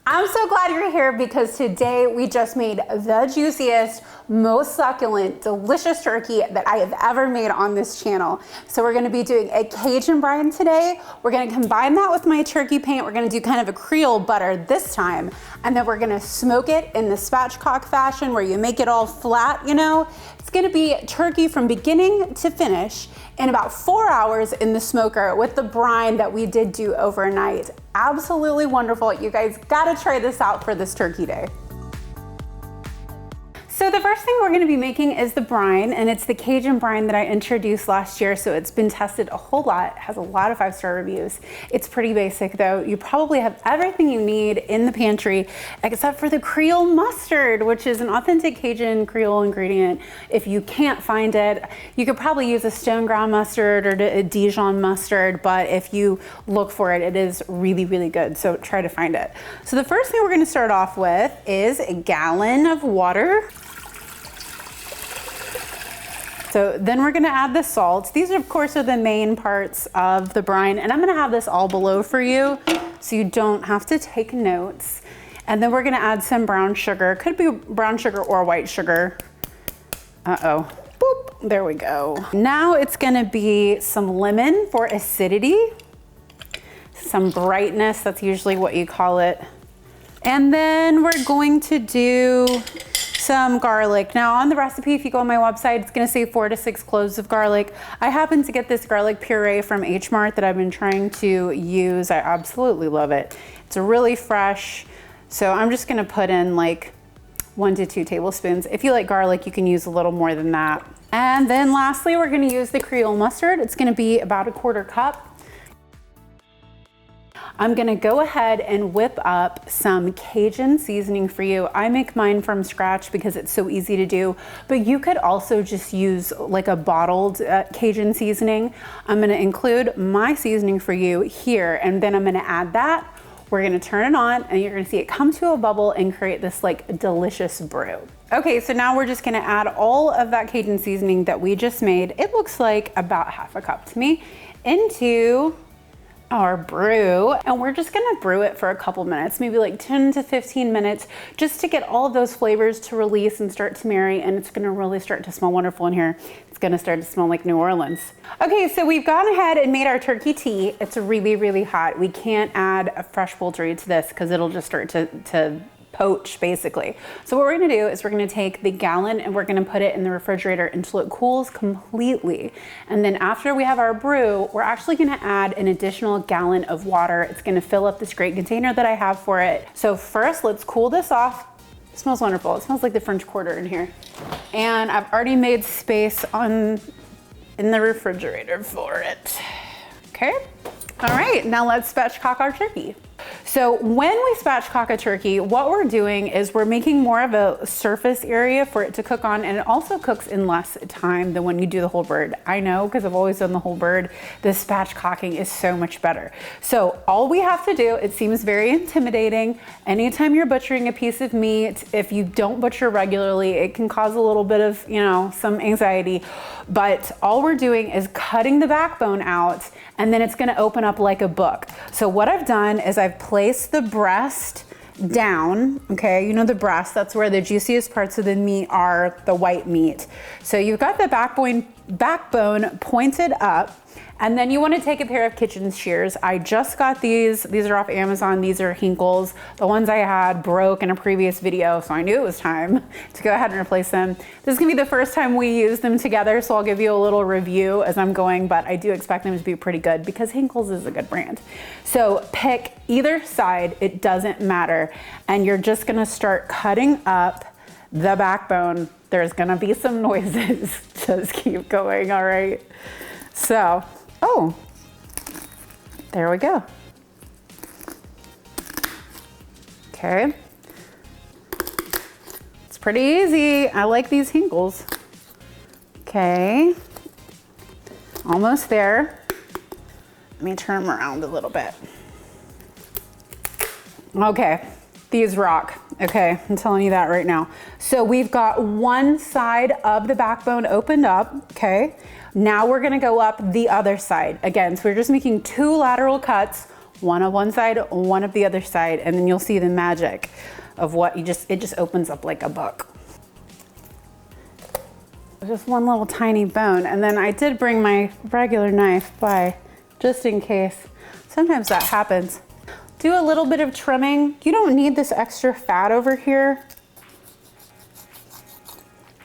I'm so glad you're here because today we just made the juiciest, most succulent, delicious turkey that I have ever made on this channel. So we're gonna be doing a Cajun brine today. We're gonna combine that with my turkey paint. We're gonna do kind of a Creole butter this time. And then we're gonna smoke it in the spatchcock fashion where you make it all flat, you know? It's gonna be turkey from beginning to finish in about 4 hours in the smoker with the brine that we did do overnight. Absolutely wonderful. You guys gotta try this out for this turkey day. So the first thing we're gonna be making is the brine, and it's the Cajun brine that I introduced last year, so it's been tested a whole lot, it has a lot of 5-star reviews. It's pretty basic though. You probably have everything you need in the pantry except for the Creole mustard, which is an authentic Cajun Creole ingredient. If you can't find it, you could probably use a stone ground mustard or a Dijon mustard, but if you look for it, it is really, really good, so try to find it. So the first thing we're gonna start off with is a gallon of water. So then we're gonna add the salt. These of course are the main parts of the brine, and I'm gonna have this all below for you so you don't have to take notes. And then we're gonna add some brown sugar. Could be brown sugar or white sugar. Uh-oh, boop, there we go. Now it's gonna be some lemon for acidity, some brightness, that's usually what you call it. And then we're going to do some garlic. Now on the recipe, if you go on my website, it's gonna say 4 to 6 cloves of garlic. I happen to get this garlic puree from H Mart that I've been trying to use. I absolutely love it. It's really fresh. So I'm just gonna put in like 1 to 2 tablespoons. If you like garlic, you can use a little more than that. And then lastly, we're gonna use the Creole mustard. It's gonna be about 1/4 cup. I'm gonna go ahead and whip up some Cajun seasoning for you. I make mine from scratch because it's so easy to do, but you could also just use like a bottled Cajun seasoning. I'm gonna include my seasoning for you here, and then I'm gonna add that. We're gonna turn it on, and you're gonna see it come to a bubble and create this like delicious brew. Okay, so now we're just gonna add all of that Cajun seasoning that we just made. It looks like about 1/2 cup to me, into our brew, and we're just gonna brew it for a couple minutes, maybe like 10 to 15 minutes, just to get all of those flavors to release and start to marry, and it's gonna really start to smell wonderful in here. It's gonna start to smell like New Orleans. Okay, so we've gone ahead and made our turkey tea. It's really, really hot. We can't add a fresh poultry to this because it'll just start to poach basically. So what we're gonna do is we're gonna take the gallon and we're gonna put it in the refrigerator until it cools completely. And then after we have our brew, we're actually gonna add an additional gallon of water. It's gonna fill up this great container that I have for it. So first, let's cool this off. It smells wonderful. It smells like the French Quarter in here. And I've already made space in the refrigerator for it. Okay, all right, now let's spatchcock our turkey. So when we spatchcock a turkey, what we're doing is we're making more of a surface area for it to cook on, and it also cooks in less time than when you do the whole bird. I know, because I've always done the whole bird. The spatchcocking is so much better. So all we have to do, it seems very intimidating. Anytime you're butchering a piece of meat, if you don't butcher regularly, it can cause a little bit of, you know, some anxiety. But all we're doing is cutting the backbone out, and then it's gonna open up like a book. So what I've done is I've placed the breast down, okay? You know the breast, that's where the juiciest parts of the meat are, the white meat. So you've got the backbone pointed up, and then you want to take a pair of kitchen shears. I just got these are off Amazon. These are Hinkles. The ones I had broke in a previous video, so I knew it was time to go ahead and replace them. This is gonna be the first time we use them together, so I'll give you a little review as I'm going, but I do expect them to be pretty good because Hinkles is a good brand. So pick either side, it doesn't matter, and you're just gonna start cutting up the backbone. There's gonna be some noises. Just keep going, all right? So, oh, there we go. Okay. It's pretty easy. I like these Hinkles. Okay. Almost there. Let me turn them around a little bit. Okay. These rock. Okay, I'm telling you that right now. So we've got one side of the backbone opened up, okay? Now we're gonna go up the other side. Again, so we're just making 2 lateral cuts, one on one side, one of the other side, and then you'll see the magic of what it just opens up like a book. Just one little tiny bone. And then I did bring my regular knife by, just in case. Sometimes that happens. Do a little bit of trimming. You don't need this extra fat over here.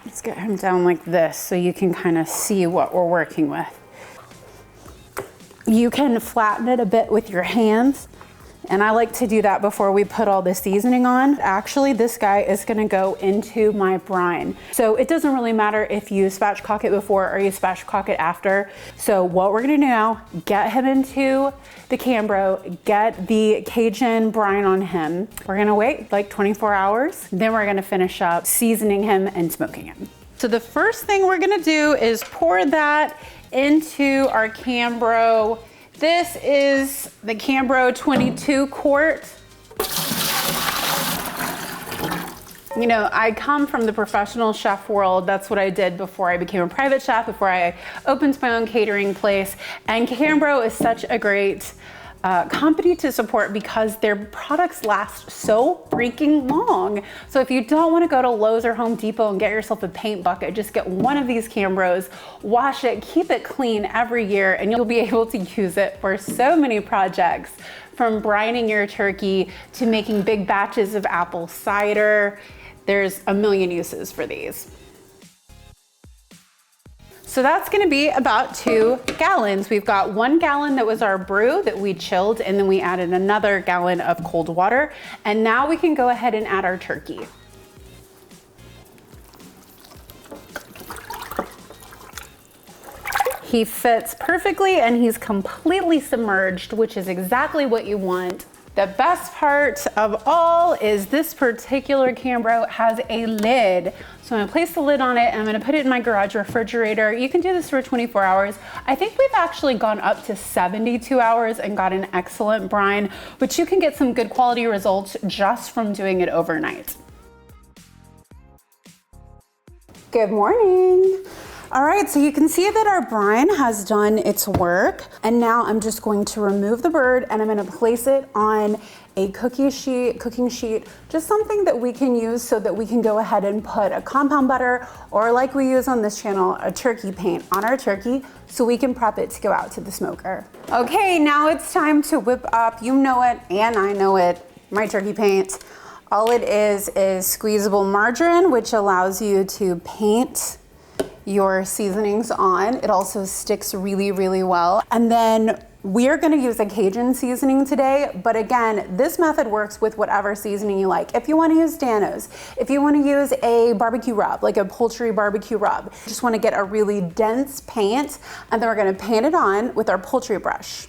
Let's get him down like this so you can kind of see what we're working with. You can flatten it a bit with your hands. And I like to do that before we put all the seasoning on. Actually, this guy is gonna go into my brine. So it doesn't really matter if you spatchcock it before or you spatchcock it after. So what we're gonna do now, get him into the Cambro, get the Cajun brine on him. We're gonna wait like 24 hours. Then we're gonna finish up seasoning him and smoking him. So the first thing we're gonna do is pour that into our Cambro. This is the Cambro 22 quart. You know, I come from the professional chef world. That's what I did before I became a private chef, before I opened my own catering place. And Cambro is such a great company to support because their products last so freaking long. So if you don't want to go to Lowe's or Home Depot and get yourself a paint bucket, just get one of these Cambros, wash it, keep it clean every year, and you'll be able to use it for so many projects, from brining your turkey to making big batches of apple cider. There's a million uses for these. So that's gonna be about 2 gallons. We've got 1 gallon that was our brew that we chilled, and then we added another gallon of cold water. And now we can go ahead and add our turkey. He fits perfectly and he's completely submerged, which is exactly what you want. The best part of all is this particular Cambro has a lid. So I'm gonna place the lid on it and I'm gonna put it in my garage refrigerator. You can do this for 24 hours. I think we've actually gone up to 72 hours and got an excellent brine, but you can get some good quality results just from doing it overnight. Good morning. All right, so you can see that our brine has done its work, and now I'm just going to remove the bird and I'm gonna place it on a cooking sheet, just something that we can use so that we can go ahead and put a compound butter, or like we use on this channel, a turkey paint on our turkey so we can prep it to go out to the smoker. Okay, now it's time to whip up, you know it and I know it, my turkey paint. All it is squeezable margarine, which allows you to paint your seasonings on. It also sticks really, really well. And then we're gonna use a Cajun seasoning today, but again, this method works with whatever seasoning you like. If you wanna use Danos, if you wanna use a barbecue rub, like a poultry barbecue rub, just wanna get a really dense paint, and then we're gonna paint it on with our poultry brush.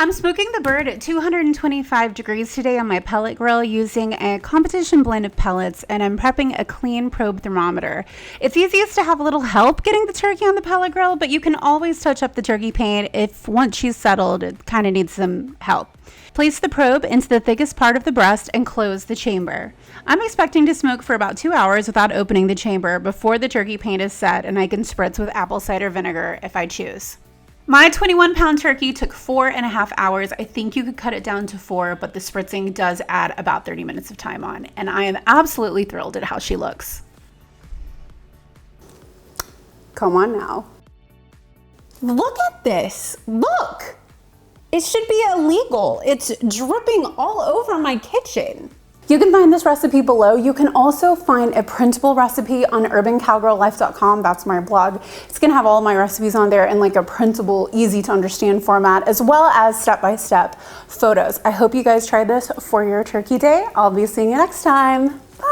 I'm smoking the bird at 225 degrees today on my pellet grill using a competition blend of pellets, and I'm prepping a clean probe thermometer. It's easiest to have a little help getting the turkey on the pellet grill, but you can always touch up the turkey paint if once she's settled, it kind of needs some help. Place the probe into the thickest part of the breast and close the chamber. I'm expecting to smoke for about 2 hours without opening the chamber before the turkey paint is set, and I can spritz with apple cider vinegar if I choose. My 21-pound turkey took 4.5 hours. I think you could cut it down to 4, but the spritzing does add about 30 minutes of time on, and I am absolutely thrilled at how she looks. Come on now. Look at this, look. It should be illegal. It's dripping all over my kitchen. You can find this recipe below. You can also find a printable recipe on urbancowgirllife.com. That's my blog. It's gonna have all my recipes on there in like a printable, easy to understand format, as well as step-by-step photos. I hope you guys try this for your turkey day. I'll be seeing you next time. Bye.